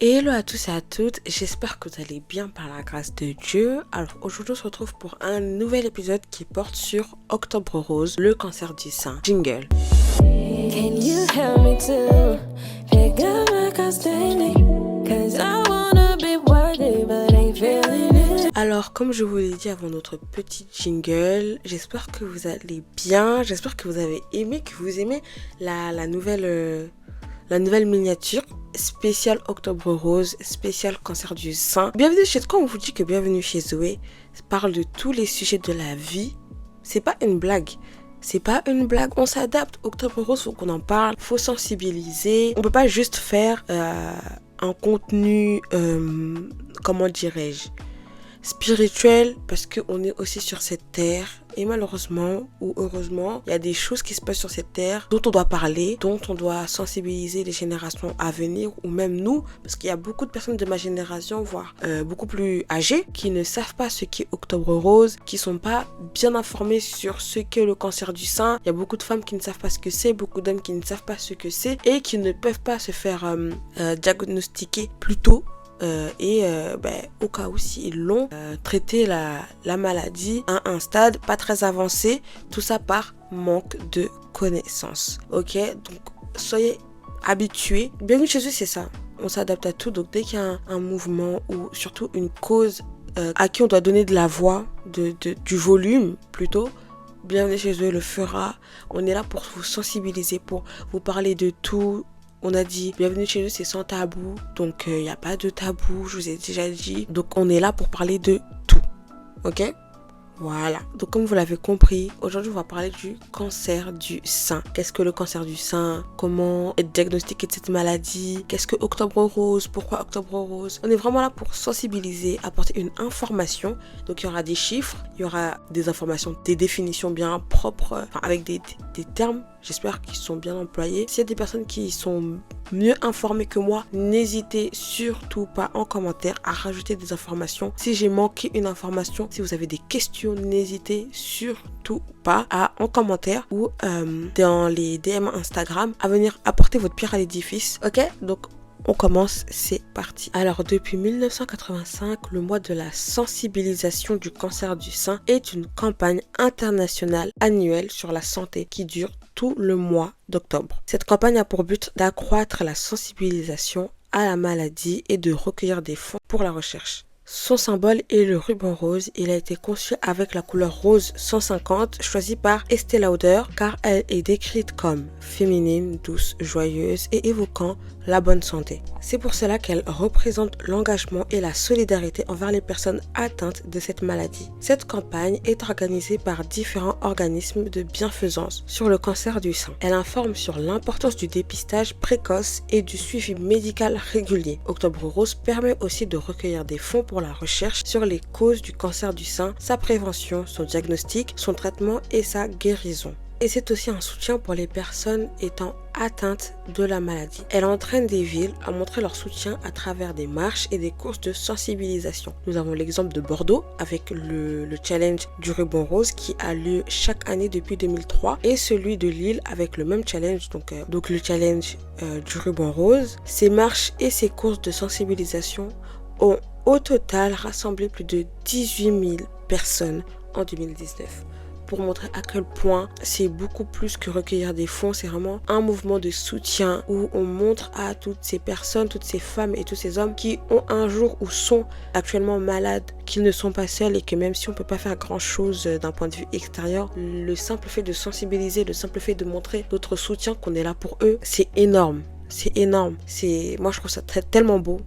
Hello à tous et à toutes, j'espère que vous allez bien par la grâce de Dieu. Alors aujourd'hui on se retrouve pour un nouvel épisode qui porte sur Octobre Rose, le cancer du sein. Jingle. Can you help me to pick up my custody? 'Cause I wanna be worthy, but ain't feeling it. Alors comme je vous l'ai dit avant notre petit jingle, j'espère que vous allez bien, j'espère que vous avez aimé, que vous aimez la nouvelle miniature spéciale Octobre Rose, spéciale cancer du sein. Bienvenue chez Quand on vous dit que bienvenue chez Zoé parle de tous les sujets de la vie. C'est pas une blague. C'est pas une blague. On s'adapte. Octobre Rose, faut qu'on en parle. Faut sensibiliser. On peut pas juste faire un contenu, comment dirais-je, spirituel, parce qu'on est aussi sur cette terre et malheureusement ou heureusement il y a des choses qui se passent sur cette terre dont on doit parler, dont on doit sensibiliser les générations à venir ou même nous, parce qu'il y a beaucoup de personnes de ma génération, voire beaucoup plus âgées, qui ne savent pas ce qu'est Octobre Rose, qui sont pas bien informés sur ce qu'est le cancer du sein. Il y a beaucoup de femmes qui ne savent pas ce que c'est, beaucoup d'hommes qui ne savent pas ce que c'est et qui ne peuvent pas se faire diagnostiquer plus tôt. Au cas où s'ils l'ont traité la maladie à un stade pas très avancé, tout ça par manque de connaissances. Ok, donc soyez habitués. Bienvenue chez eux, c'est ça. On s'adapte à tout. Donc dès qu'il y a un mouvement ou surtout une cause à qui on doit donner de la voix, du volume plutôt, bienvenue chez eux le fera. On est là pour vous sensibiliser, pour vous parler de tout. On a dit, bienvenue chez nous, c'est sans tabou. Donc, il n'y a pas de tabou, je vous ai déjà dit. Donc, on est là pour parler de tout. Ok ? Voilà. Donc, comme vous l'avez compris, aujourd'hui, on va parler du cancer du sein. Qu'est-ce que le cancer du sein? Comment être diagnostiqué de cette maladie? Qu'est-ce que Octobre Rose? Pourquoi Octobre Rose? On est vraiment là pour sensibiliser, apporter une information. Donc, il y aura des chiffres, il y aura des informations, des définitions bien propres, avec des termes, j'espère qu'ils sont bien employés. S'il y a des personnes qui sont mieux informées que moi, n'hésitez surtout pas en commentaire à rajouter des informations. Si j'ai manqué une information, si vous avez des questions, n'hésitez surtout pas en commentaire ou dans les DM Instagram à venir apporter votre pierre à l'édifice. Ok, donc on commence, c'est parti. Alors depuis 1985, le mois de la sensibilisation du cancer du sein est une campagne internationale annuelle sur la santé qui dure tout le mois d'octobre. Cette campagne a pour but d'accroître la sensibilisation à la maladie et de recueillir des fonds pour la recherche. Son symbole est le ruban rose. Il a été conçu avec la couleur rose 150 choisie par Estée Lauder car elle est décrite comme féminine, douce, joyeuse et évoquant la bonne santé. C'est pour cela qu'elle représente l'engagement et la solidarité envers les personnes atteintes de cette maladie. Cette campagne est organisée par différents organismes de bienfaisance sur le cancer du sein. Elle informe sur l'importance du dépistage précoce et du suivi médical régulier. Octobre Rose permet aussi de recueillir des fonds pour la recherche sur les causes du cancer du sein, sa prévention, son diagnostic, son traitement et sa guérison. Et c'est aussi un soutien pour les personnes étant atteintes de la maladie. Elle entraîne des villes à montrer leur soutien à travers des marches et des courses de sensibilisation. Nous avons l'exemple de Bordeaux avec le challenge du ruban rose qui a lieu chaque année depuis 2003 et celui de Lille avec le même challenge, donc le challenge du ruban rose. Ces marches et ces courses de sensibilisation ont au total rassemblé plus de 18 000 personnes en 2019. Pour montrer à quel point c'est beaucoup plus que recueillir des fonds, c'est vraiment un mouvement de soutien où on montre à toutes ces personnes, toutes ces femmes et tous ces hommes qui ont un jour ou sont actuellement malades, qu'ils ne sont pas seuls et que même si on ne peut pas faire grand chose d'un point de vue extérieur, le simple fait de sensibiliser, le simple fait de montrer notre soutien, qu'on est là pour eux, c'est énorme. C'est énorme. Moi je trouve ça tellement beau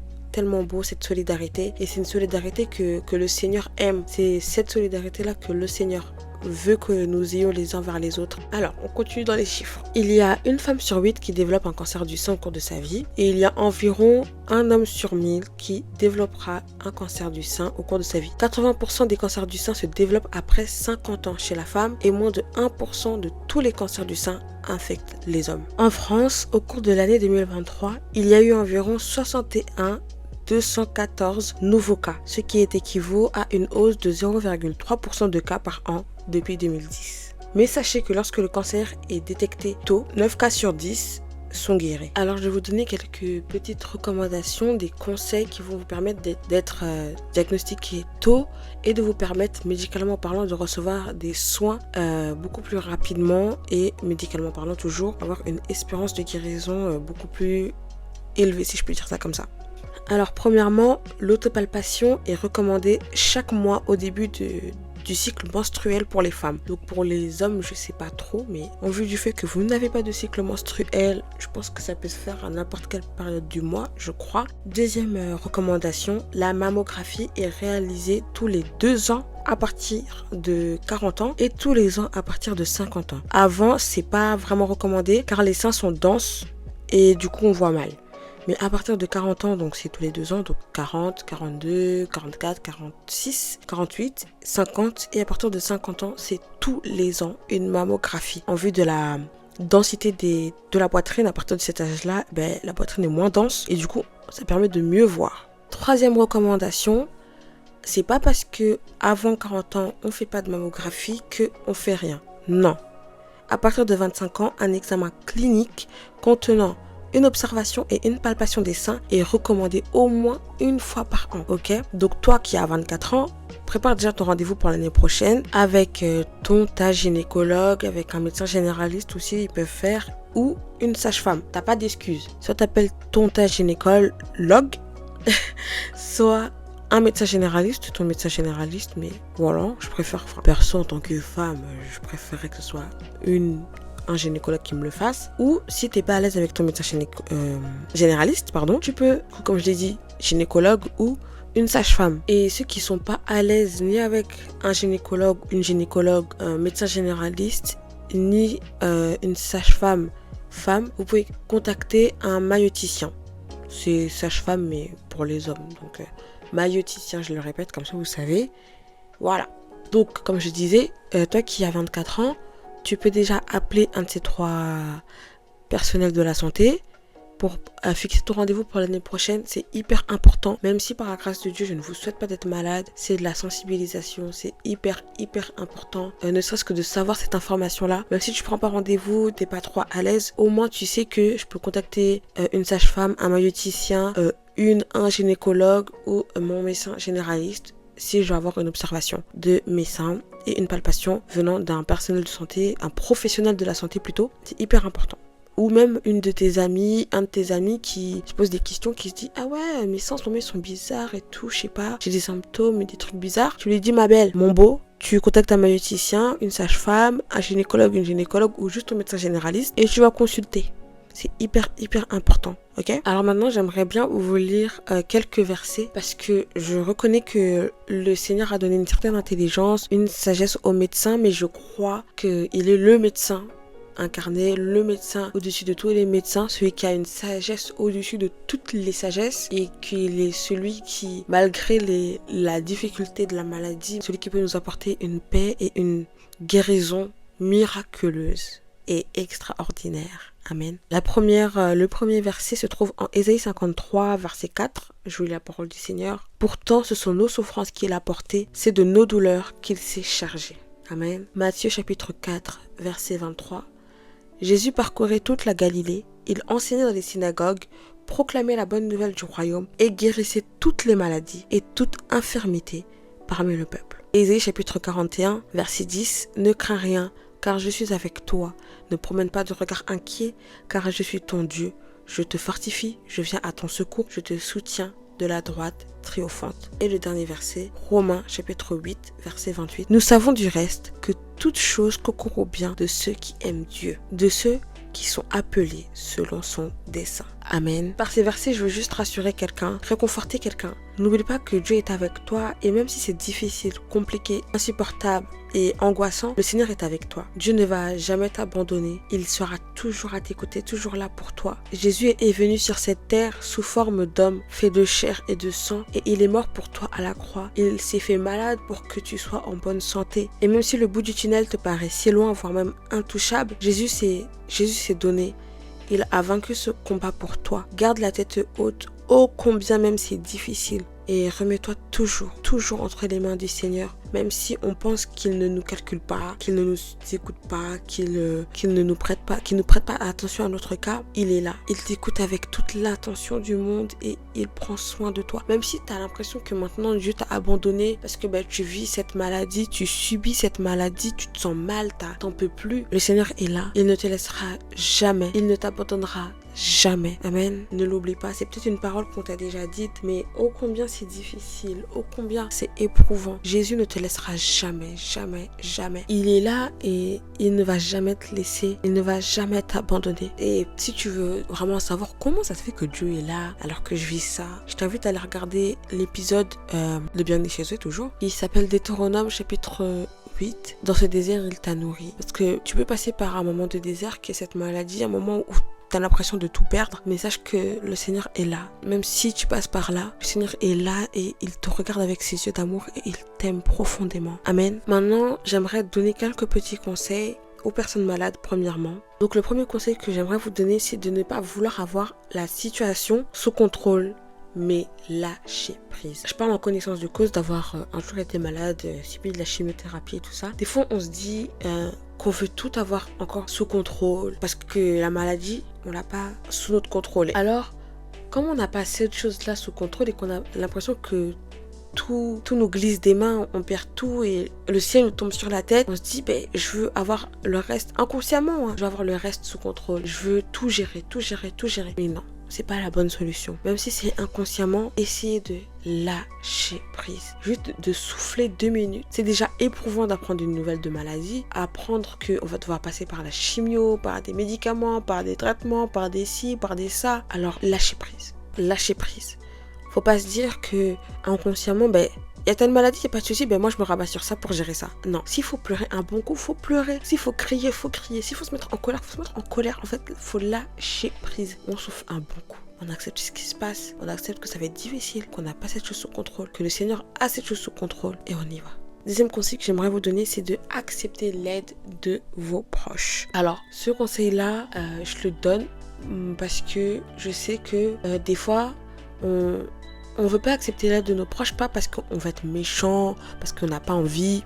cette solidarité, et c'est une solidarité que le Seigneur aime. C'est cette solidarité là que le Seigneur veut que nous ayons les uns vers les autres. Alors, on continue dans les chiffres. Il y a une femme sur 8 qui développe un cancer du sein au cours de sa vie et il y a environ un homme sur 1000 qui développera un cancer du sein au cours de sa vie. 80% des cancers du sein se développent après 50 ans chez la femme et moins de 1% de tous les cancers du sein infectent les hommes. En France, au cours de l'année 2023, il y a eu environ 214 nouveaux cas, ce qui équivaut à une hausse de 0,3% de cas par an depuis 2010. Mais sachez que lorsque le cancer est détecté tôt, 9 cas sur 10 sont guéris. Alors je vais vous donner quelques petites recommandations, des conseils qui vont vous permettre d'être diagnostiqué tôt et de vous permettre, médicalement parlant, de recevoir des soins beaucoup plus rapidement et médicalement parlant toujours, avoir une espérance de guérison beaucoup plus élevée, si je peux dire ça comme ça. Alors premièrement, l'autopalpation est recommandée chaque mois au début du cycle menstruel pour les femmes. Donc pour les hommes, je sais pas trop, mais en vue du fait que vous n'avez pas de cycle menstruel, je pense que ça peut se faire à n'importe quelle période du mois, je crois. Deuxième recommandation, la mammographie est réalisée tous les 2 ans à partir de 40 ans et tous les ans à partir de 50 ans. Avant, c'est pas vraiment recommandé car les seins sont denses et du coup on voit mal. Mais à partir de 40 ans, donc c'est tous les 2 ans, donc 40, 42, 44, 46, 48, 50. Et à partir de 50 ans, c'est tous les ans une mammographie. En vue de la densité de la poitrine, à partir de cet âge-là, la poitrine est moins dense et du coup, ça permet de mieux voir. Troisième recommandation, c'est pas parce que avant 40 ans, on fait pas de mammographie qu'on fait rien. Non. À partir de 25 ans, un examen clinique contenant une observation et une palpation des seins est recommandée au moins une fois par an, ok? Donc toi qui as 24 ans, prépare déjà ton rendez-vous pour l'année prochaine avec ta gynécologue, avec un médecin généraliste aussi, ils peuvent faire, ou une sage-femme. T'as pas d'excuse. Soit t'appelles ta gynécologue, soit un médecin généraliste, ton médecin généraliste, mais voilà, je préfère, perso en tant que femme, je préférerais que ce soit un gynécologue qui me le fasse, ou si t'es pas à l'aise avec ton médecin généraliste, tu peux, comme je l'ai dit, gynécologue ou une sage-femme. Et ceux qui sont pas à l'aise ni avec un gynécologue, un médecin généraliste, ni une sage-femme, vous pouvez contacter un maïeuticien. C'est sage-femme mais pour les hommes, donc maïeuticien, je le répète, comme ça vous savez. Voilà. Donc comme je disais, toi qui as 24 ans, tu peux déjà appeler un de ces 3 personnels de la santé pour fixer ton rendez-vous pour l'année prochaine. C'est hyper important. Même si par la grâce de Dieu, je ne vous souhaite pas d'être malade, c'est de la sensibilisation. C'est hyper important. Ne serait-ce que de savoir cette information-là. Même si tu prends pas rendez-vous, t'es pas trop à l'aise, au moins tu sais que je peux contacter une sage-femme, un maïeuticien, un gynécologue ou mon médecin généraliste si je veux avoir une observation de mes seins et une palpation venant d'un personnel de santé, un professionnel de la santé plutôt. C'est hyper important. Ou même un de tes amis qui se pose des questions, qui se dit « Ah ouais, mes seins sont bizarres et tout, je sais pas, j'ai des symptômes et des trucs bizarres. » Tu lui dis « Ma belle, mon beau, tu contactes un maïeuticien, une sage-femme, un gynécologue, une gynécologue ou juste ton médecin généraliste et tu vas consulter. » C'est hyper important, ok? Alors maintenant, j'aimerais bien vous lire quelques versets parce que je reconnais que le Seigneur a donné une certaine intelligence, une sagesse aux médecins, mais je crois qu'il est le médecin incarné, le médecin au-dessus de tous les médecins, celui qui a une sagesse au-dessus de toutes les sagesses et qu'il est celui qui, malgré la difficulté de la maladie, celui qui peut nous apporter une paix et une guérison miraculeuse et extraordinaire. Amen. Le premier verset se trouve en Ésaïe 53, verset 4. Je vous lis la parole du Seigneur. Pourtant, ce sont nos souffrances qu'il a portées, c'est de nos douleurs qu'il s'est chargé. Amen. Matthieu chapitre 4, verset 23. Jésus parcourait toute la Galilée, il enseignait dans les synagogues, proclamait la bonne nouvelle du royaume et guérissait toutes les maladies et toute infirmité parmi le peuple. Ésaïe chapitre 41, verset 10. Ne crains rien, car je suis avec toi. Ne promène pas de regard inquiet, car je suis ton Dieu. Je te fortifie, je viens à ton secours, je te soutiens de la droite triomphante. Et le dernier verset, Romains chapitre 8, verset 28. Nous savons du reste que toute chose concourt au bien de ceux qui aiment Dieu, de ceux qui sont appelés selon son dessein. Amen. Par ces versets, je veux juste rassurer quelqu'un, réconforter quelqu'un. N'oublie pas que Dieu est avec toi et même si c'est difficile, compliqué, insupportable et angoissant, le Seigneur est avec toi. Dieu ne va jamais t'abandonner. Il sera toujours à tes côtés, toujours là pour toi. Jésus est venu sur cette terre sous forme d'homme, fait de chair et de sang et il est mort pour toi à la croix. Il s'est fait malade pour que tu sois en bonne santé. Et même si le bout du tunnel te paraît si loin, voire même intouchable, Jésus s'est donné. Il a vaincu ce combat pour toi. Garde la tête haute, ô combien même c'est difficile. Et remets-toi toujours entre les mains du Seigneur. Même si on pense qu'il ne nous calcule pas, qu'il ne nous écoute pas, qu'il ne nous prête pas, qu'il ne prête pas attention à notre cas, il est là. Il t'écoute avec toute l'attention du monde et il prend soin de toi. Même si tu as l'impression que maintenant Dieu t'a abandonné parce que tu vis cette maladie, tu subis cette maladie, tu te sens mal, t'en peux plus. Le Seigneur est là. Il ne te laissera jamais. Il ne t'abandonnera jamais. Amen. Ne l'oublie pas. C'est peut-être une parole qu'on t'a déjà dite, mais ô combien c'est difficile, ô combien c'est éprouvant. Jésus ne te laissera jamais. Il est là et il ne va jamais te laisser. Il ne va jamais t'abandonner. Et si tu veux vraiment savoir comment ça se fait que Dieu est là alors que je vis ça, je t'invite à aller regarder l'épisode de Bienvenue chez eux toujours. Il s'appelle Deutéronome chapitre 8. Dans ce désert, il t'a nourri. Parce que tu peux passer par un moment de désert qui est cette maladie, un moment où t'as l'impression de tout perdre, mais sache que le Seigneur est là. Même si tu passes par là, le Seigneur est là et il te regarde avec ses yeux d'amour et il t'aime profondément. Amen. Maintenant, j'aimerais te donner quelques petits conseils aux personnes malades, premièrement. Donc, le premier conseil que j'aimerais vous donner, c'est de ne pas vouloir avoir la situation sous contrôle, mais lâcher prise. Je parle en connaissance de cause d'avoir un jour été malade, subi de la chimiothérapie et tout ça. Des fois, on se dit qu'on veut tout avoir encore sous contrôle parce que la maladie, on l'a pas sous notre contrôle. Alors, comme on n'a pas cette chose-là sous contrôle et qu'on a l'impression que tout nous glisse des mains, on perd tout et le ciel nous tombe sur la tête, on se dit je veux avoir le reste inconsciemment, je veux avoir le reste sous contrôle, je veux tout gérer. Mais non, c'est pas la bonne solution. Même si c'est inconsciemment, essayez de lâcher prise. Juste de souffler 2 minutes. C'est déjà éprouvant d'apprendre une nouvelle de maladie, apprendre qu'on va devoir passer par la chimio, par des médicaments, par des traitements, par des ci, par des ça. Alors lâchez prise. Faut pas se dire que inconsciemment, il y a telle maladie, il n'y a pas de souci, moi je me rabats sur ça pour gérer ça. Non, s'il faut pleurer un bon coup, faut pleurer. S'il faut crier, faut crier. S'il faut se mettre en colère, faut se mettre en colère. En fait, faut lâcher prise. On souffle un bon coup. On accepte ce qui se passe. On accepte que ça va être difficile, qu'on n'a pas cette chose sous contrôle, que le Seigneur a cette chose sous contrôle et on y va. Deuxième conseil que j'aimerais vous donner, c'est de accepter l'aide de vos proches. Alors, ce conseil-là, je le donne parce que je sais que des fois, on veut pas accepter l'aide de nos proches, pas parce qu'on va être méchant, parce qu'on n'a pas envie,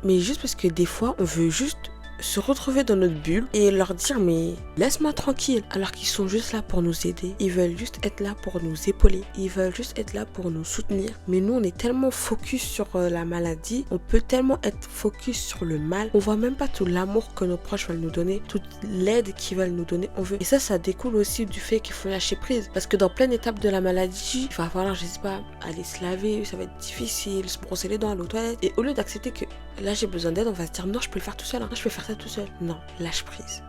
mais juste parce que des fois, on veut juste se retrouver dans notre bulle et leur dire mais laisse-moi tranquille, alors qu'ils sont juste là pour nous aider. Ils veulent juste être là pour nous épauler, ils veulent juste être là pour nous soutenir. Mais nous on est tellement focus sur la maladie, on peut tellement être focus sur le mal, on voit même pas tout l'amour que nos proches veulent nous donner, toute l'aide qu'ils veulent nous donner. Et ça découle aussi du fait qu'il faut lâcher prise, parce que dans pleine étape de la maladie, il va falloir, je sais pas, aller se laver, ça va être difficile, se brosser les dents, aller aux toilettes, et au lieu d'accepter que là j'ai besoin d'aide, on va se dire non, je peux le faire tout seul, non, je peux faire ça tout seul. Non, lâche prise.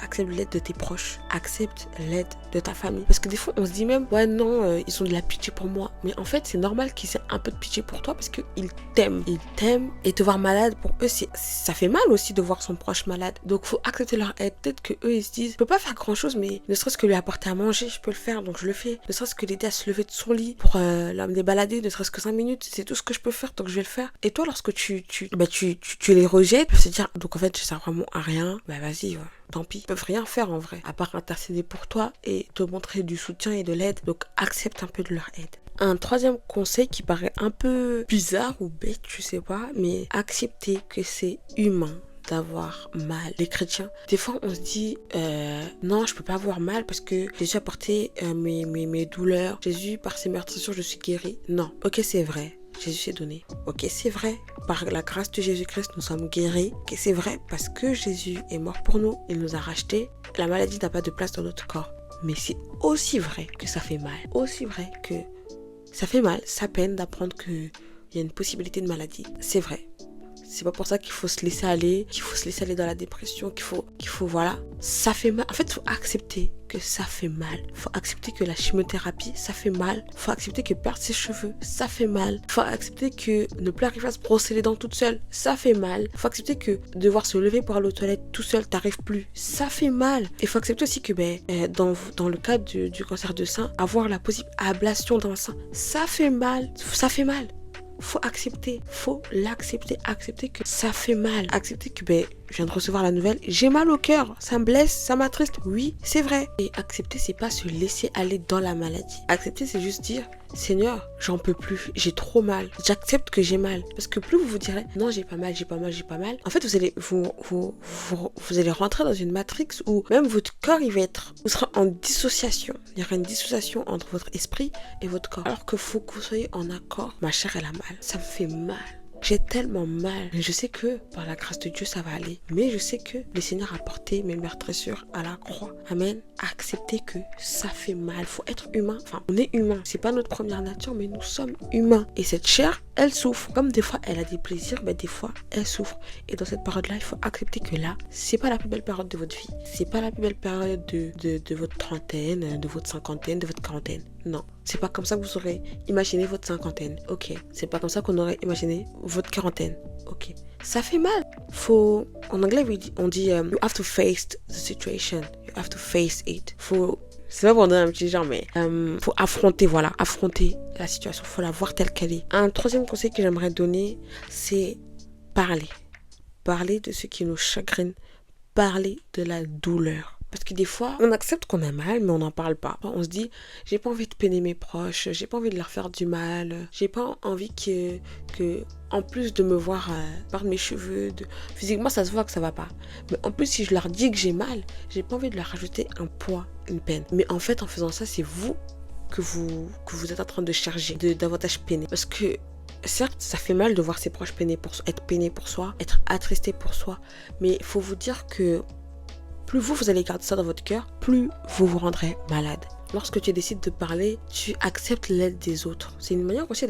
Accepte l'aide de tes proches, accepte l'aide de ta famille. Parce que des fois, on se dit même, ouais, non, ils ont de la pitié pour moi. Mais en fait, c'est normal qu'ils aient un peu de pitié pour toi parce qu'ils t'aiment. Ils t'aiment et te voir malade, pour eux, ça fait mal aussi de voir son proche malade. Donc, faut accepter leur aide. Peut-être qu'eux, ils se disent, je peux pas faire grand-chose, mais ne serait-ce que lui apporter à manger, je peux le faire, donc je le fais. Ne serait-ce que l'aider à se lever de son lit pour l'amener balader, ne serait-ce que 5 minutes, c'est tout ce que je peux faire, donc je vais le faire. Et toi, lorsque tu les rejettes, tu peux se dire, donc en fait, ça sert vraiment à rien, vas-y, ouais. Tant pis, ils peuvent rien faire en vrai, à part intercéder pour toi et te montrer du soutien et de l'aide. Donc accepte un peu de leur aide. Un troisième conseil qui paraît un peu bizarre ou bête, je sais pas, mais accepter que c'est humain d'avoir mal. Les chrétiens, des fois on se dit non, je peux pas avoir mal parce que Jésus a porté mes douleurs. Jésus, par ses meurtrissures, je suis guéri. Non, ok, c'est vrai. Jésus s'est donné. Ok, c'est vrai. Par la grâce de Jésus-Christ, nous sommes guéris. Ok, c'est vrai. Parce que Jésus est mort pour nous. Il nous a rachetés. La maladie n'a pas de place dans notre corps. Mais c'est aussi vrai que ça fait mal. Aussi vrai que ça fait mal. Ça peine d'apprendre qu'il y a une possibilité de maladie. C'est vrai. C'est pas pour ça qu'il faut se laisser aller, dans la dépression, qu'il faut voilà. Ça fait mal. En fait, il faut accepter que ça fait mal. Il faut accepter que la chimiothérapie, ça fait mal. Il faut accepter que perdre ses cheveux, ça fait mal. Il faut accepter que ne plus arriver à se brosser les dents toute seule, ça fait mal. Il faut accepter que devoir se lever pour aller aux toilettes tout seul, t'arrives plus, ça fait mal. Il faut accepter aussi que dans le cas du cancer de sein, avoir la possible ablation d'un sein, ça fait mal. Ça fait mal. faut accepter, faut l'accepter, accepter que ça fait mal, accepter que je viens de recevoir la nouvelle, j'ai mal au cœur, ça me blesse, ça m'attriste, oui, c'est vrai. Et accepter, c'est pas se laisser aller dans la maladie. Accepter, c'est juste dire, Seigneur, j'en peux plus, j'ai trop mal, j'accepte que j'ai mal. Parce que plus vous vous direz, non, j'ai pas mal, en fait, vous allez rentrer dans une matrix où même votre corps, vous serez en dissociation. Il y aura une dissociation entre votre esprit et votre corps. Alors que faut que vous soyez en accord. Ma chair, elle a mal, ça me fait mal. J'ai tellement mal. Mais je sais que par la grâce de Dieu, ça va aller. Mais je sais que le Seigneur a porté mes meurtrissures à la croix. Amen. Accepter que ça fait mal. Faut être humain. Enfin, on est humain. C'est pas notre première nature, mais nous sommes humains. Et cette chair, elle souffre. Comme des fois, elle a des plaisirs, des fois, elle souffre. Et dans cette période-là, il faut accepter que là, c'est pas la plus belle période de votre vie. C'est pas la plus belle période de votre trentaine, de votre cinquantaine, de votre quarantaine. Non. C'est pas comme ça que vous aurez imaginé votre cinquantaine. Ok. C'est pas comme ça qu'on aurait imaginé votre quarantaine. Ok. Ça fait mal. En anglais, on dit you have to face the situation. You have to face it. C'est pas pour donner un petit genre, mais faut affronter la situation. Faut la voir telle qu'elle est. Un troisième conseil que j'aimerais donner, c'est parler. Parler de ce qui nous chagrine. Parler de la douleur. Parce que des fois, on accepte qu'on a mal, mais on n'en parle pas. On se dit, j'ai pas envie de peiner mes proches, j'ai pas envie de leur faire du mal, j'ai pas envie que en plus de me voir par mes cheveux, physiquement ça se voit que ça va pas. Mais en plus, si je leur dis que j'ai mal, j'ai pas envie de leur rajouter un poids, une peine. Mais en fait, en faisant ça, c'est vous que vous êtes en train de charger, de davantage peiner. Parce que certes, ça fait mal de voir ses proches être peinés pour soi, être attristés pour soi. Mais il faut vous dire que plus vous allez garder ça dans votre cœur, plus vous vous rendrez malade. Lorsque tu décides de parler, tu acceptes l'aide des autres. C'est une manière aussi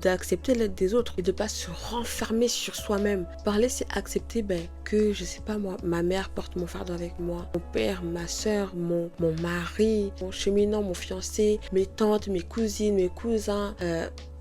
d'accepter l'aide des autres et de ne pas se renfermer sur soi-même. Parler, c'est accepter que, je sais pas moi, ma mère porte mon fardeau avec moi, mon père, ma soeur, mon mari, mon cheminant, mon fiancé, mes tantes, mes cousines, mes cousins,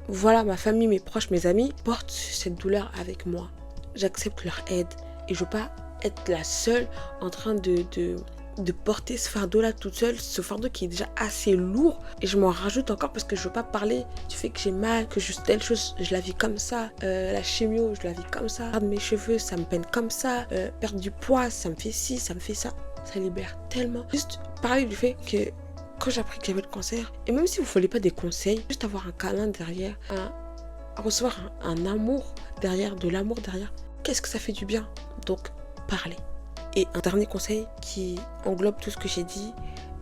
ma famille, mes proches, mes amis portent cette douleur avec moi. J'accepte leur aide et je veux pas être la seule en train de porter ce fardeau-là toute seule, ce fardeau qui est déjà assez lourd, et je m'en rajoute encore parce que je veux pas parler du fait que j'ai mal, que juste telle chose, je la vis comme ça, la chimio, je la vis comme ça, perdre mes cheveux, ça me peine comme ça, perdre du poids, ça me fait ci, ça me fait ça, ça libère tellement. Juste parler du fait que quand j'ai appris que j'avais le cancer, et même si vous ne voulez pas des conseils, juste avoir un câlin derrière, recevoir un amour derrière, de l'amour derrière, qu'est-ce que ça fait du bien. Donc parler. Et un dernier conseil qui englobe tout ce que j'ai dit,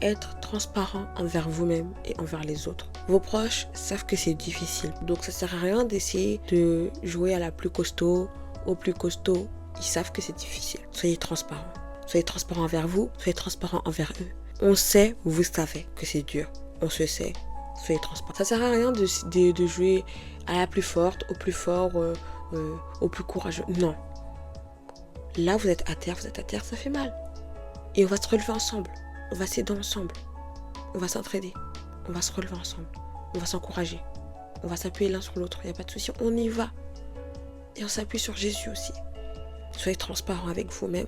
être transparent envers vous-même et envers les autres. Vos proches savent que c'est difficile, donc ça sert à rien d'essayer de jouer à la plus costaud, au plus costaud. Ils savent que c'est difficile. Soyez transparent. Soyez transparent envers vous, soyez transparent envers eux. On sait, vous savez que c'est dur. On se sait. Soyez transparent. Ça sert à rien de jouer à la plus forte, au plus fort, au plus courageux. Non. Là, vous êtes à terre, ça fait mal. Et on va se relever ensemble. On va s'aider ensemble. On va s'entraider. On va se relever ensemble. On va s'encourager. On va s'appuyer l'un sur l'autre. Il n'y a pas de souci. On y va. Et on s'appuie sur Jésus aussi. Soyez transparents avec vous-même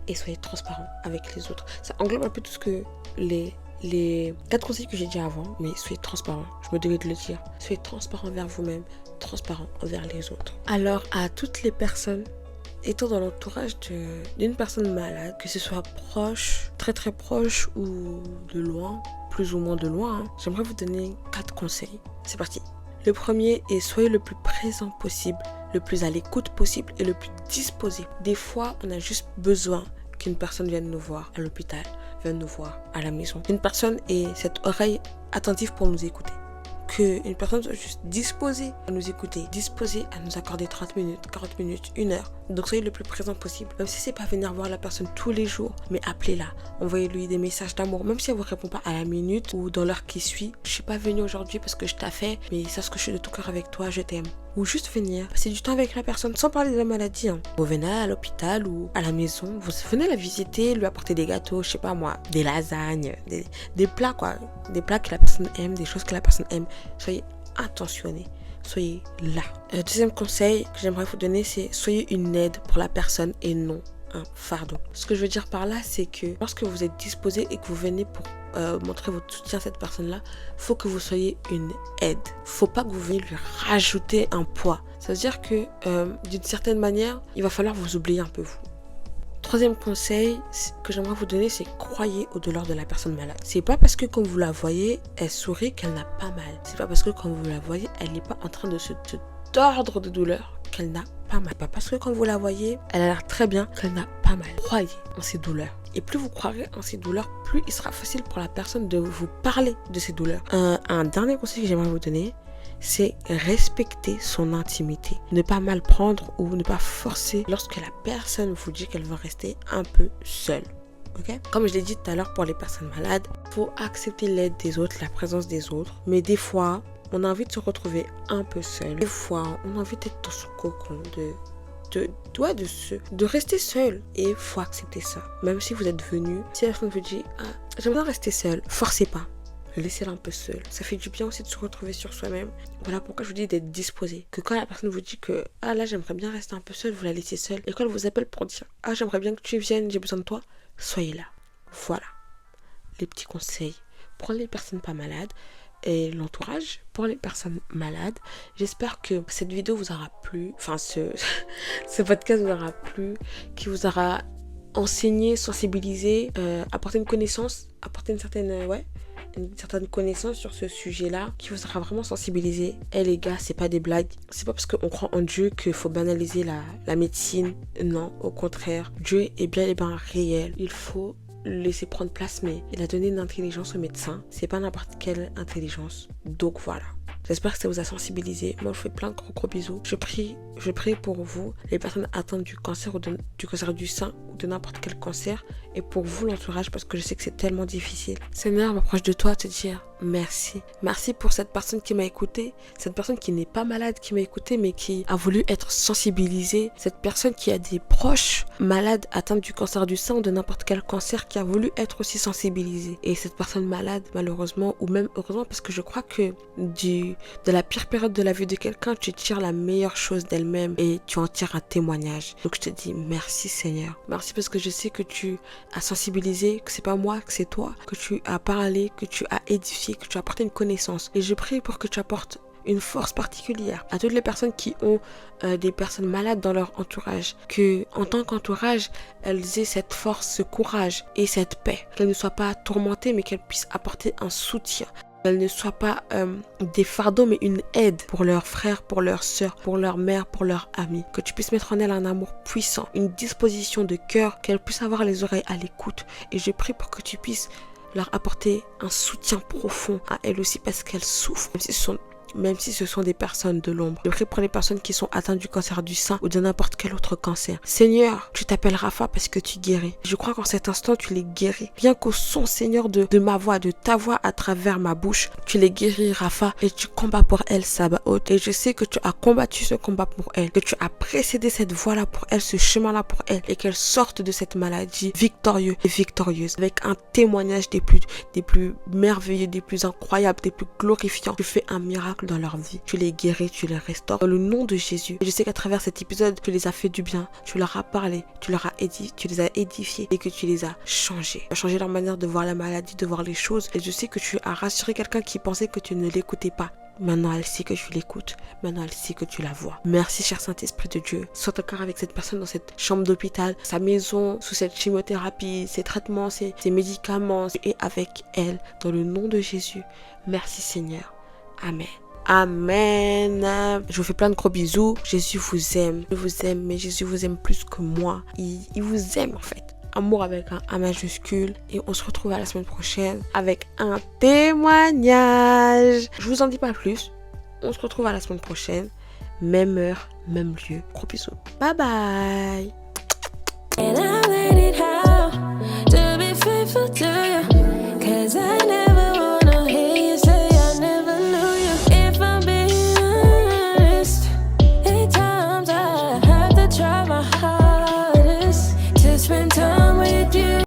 et soyez transparents avec les autres. Ça englobe un peu tout ce que les 4 conseils que j'ai dit avant, mais soyez transparents. Je me devais de le dire. Soyez transparents envers vous-même, transparents envers les autres. Alors, à toutes les personnes étant dans l'entourage d'une personne malade, que ce soit proche, très très proche ou de loin, plus ou moins de loin, j'aimerais vous donner 4 conseils. C'est parti. Le premier est soyez le plus présent possible, le plus à l'écoute possible et le plus disposé. Des fois, on a juste besoin qu'une personne vienne nous voir à l'hôpital, vienne nous voir à la maison. Une personne ait cette oreille attentive pour nous écouter. Qu'une personne soit juste disposée à nous écouter, disposée à nous accorder 30 minutes, 40 minutes, 1 heure. Donc soyez le plus présent possible. Même si c'est pas venir voir la personne tous les jours, mais appelez-la, envoyez-lui des messages d'amour. Même si elle vous répond pas à la minute ou dans l'heure qui suit, je suis pas venue aujourd'hui parce que je t'ai fait, mais sache que je suis de tout cœur avec toi, je t'aime. Ou juste venir, passer du temps avec la personne sans parler de la maladie. Vous venez à l'hôpital ou à la maison, vous venez la visiter, lui apporter des gâteaux, je sais pas moi, des lasagnes, des plats quoi, des plats que la personne aime, des choses que la personne aime. Soyez intentionnés, soyez là. Deuxième conseil que j'aimerais vous donner, c'est soyez une aide pour la personne et non un fardeau. Ce que je veux dire par là, c'est que lorsque vous êtes disposé et que vous venez pour montrer votre soutien à cette personne-là, faut que vous soyez une aide. Faut pas que vous veniez lui rajouter un poids. Ça veut dire que d'une certaine manière, il va falloir vous oublier un peu vous. Troisième conseil que j'aimerais vous donner, c'est croyez au douleur de la personne malade. C'est pas parce que quand vous la voyez, elle sourit qu'elle n'a pas mal. C'est pas parce que quand vous la voyez, elle n'est pas en train de se tordre de douleur qu'elle n'a pas mal. C'est pas parce que quand vous la voyez, elle a l'air très bien qu'elle n'a pas mal. Croyez en ses douleurs. Et plus vous croirez en ces douleurs, plus il sera facile pour la personne de vous parler de ces douleurs. Un dernier conseil que j'aimerais vous donner, c'est respecter son intimité. Ne pas mal prendre ou ne pas forcer lorsque la personne vous dit qu'elle va rester un peu seule. Okay? Comme je l'ai dit tout à l'heure pour les personnes malades, il faut accepter l'aide des autres, la présence des autres. Mais des fois, on a envie de se retrouver un peu seul. Des fois, on a envie d'être dans son cocon, de rester seul. Et il faut accepter ça. Même si vous êtes venu, si la personne vous dit « j'aimerais rester seul », forcez pas. Laissez-la un peu seule. Ça fait du bien aussi de se retrouver sur soi-même. Voilà pourquoi je vous dis d'être disposé. Que quand la personne vous dit que « là, j'aimerais bien rester un peu seule », vous la laissez seule. Et quand elle vous appelle pour dire « j'aimerais bien que tu viennes, j'ai besoin de toi », soyez là. Voilà. Les petits conseils pour les personnes pas malades et l'entourage pour les personnes malades. J'espère que cette vidéo vous aura plu. Enfin, ce podcast vous aura plu. Qui vous aura enseigné, sensibilisé, apporté une connaissance, apporté une certaine connaissance sur ce sujet-là qui vous sera vraiment sensibilisé. Les gars, c'est pas des blagues. C'est pas parce qu'on croit en Dieu qu'il faut banaliser la médecine. Non, au contraire. Dieu est bien et bien réel. Il faut laisser prendre place, mais il a donné une intelligence au médecin. C'est pas n'importe quelle intelligence. Donc voilà. J'espère que ça vous a sensibilisé. Moi, je vous fais plein de gros bisous. Je prie pour vous, les personnes atteintes du cancer ou du cancer du sein ou de n'importe quel cancer. Et pour vous, l'entourage, parce que je sais que c'est tellement difficile. Seigneur, je m'approche de toi te dire merci. Merci pour cette personne qui m'a écouté. Cette personne qui n'est pas malade, qui m'a écouté, mais qui a voulu être sensibilisée. Cette personne qui a des proches malades atteintes du cancer du sein ou de n'importe quel cancer, qui a voulu être aussi sensibilisée. Et cette personne malade, malheureusement, ou même heureusement, parce que je crois que de la pire période de la vie de quelqu'un, tu tires la meilleure chose d'elle-même et tu en tires un témoignage. Donc je te dis merci Seigneur. Merci parce que je sais que tu as sensibilisé, que c'est pas moi, que c'est toi, que tu as parlé, que tu as édifié, que tu as apporté une connaissance. Et je prie pour que tu apportes une force particulière à toutes les personnes qui ont des personnes malades dans leur entourage, que en tant qu'entourage, elles aient cette force, ce courage et cette paix, qu'elles ne soient pas tourmentées mais qu'elles puissent apporter un soutien. Qu'elles ne soient pas des fardeaux, mais une aide pour leurs frères, pour leurs sœurs, pour leur mère, pour leurs amis. Que tu puisses mettre en elles un amour puissant, une disposition de cœur, qu'elles puissent avoir les oreilles à l'écoute. Et je prie pour que tu puisses leur apporter un soutien profond à elles aussi parce qu'elles souffrent, même si ce sont des personnes de l'ombre. Je prie pour les personnes qui sont atteintes du cancer du sein ou de n'importe quel autre cancer. Seigneur, tu t'appelles Rapha parce que tu guéris. Je crois qu'en cet instant, tu les guéris. Rien qu'au son, Seigneur, de ma voix, de ta voix à travers ma bouche, tu les guéris, Rapha, et tu combats pour elles, Sabaoth. Et je sais que tu as combattu ce combat pour elles, que tu as précédé cette voie-là pour elles, ce chemin-là pour elles, et qu'elles sortent de cette maladie victorieux et victorieuse, avec un témoignage des plus merveilleux, des plus incroyables, des plus glorifiants. Tu fais un miracle dans leur vie. Tu les guéris, tu les restaures. Dans le nom de Jésus. Et je sais qu'à travers cet épisode, tu les as fait du bien. Tu leur as parlé. Tu les as édifiés et que tu les as changés. Tu as changé leur manière de voir la maladie, de voir les choses. Et je sais que tu as rassuré quelqu'un qui pensait que tu ne l'écoutais pas. Maintenant, elle sait que tu l'écoutes. Maintenant, elle sait que tu la vois. Merci, cher Saint-Esprit de Dieu. Sois encore avec cette personne dans cette chambre d'hôpital, sa maison, sous cette chimiothérapie, ses traitements, ses médicaments. Et avec elle, dans le nom de Jésus. Merci, Seigneur. Amen. Amen. Je vous fais plein de gros bisous. Jésus vous aime. Je vous aime, mais Jésus vous aime plus que moi. Il vous aime en fait. Amour avec un A majuscule. Et on se retrouve à la semaine prochaine avec un témoignage. Je vous en dis pas plus. On se retrouve à la semaine prochaine. Même heure, même lieu. Gros bisous. Bye bye. And I let it out to be faithful to you.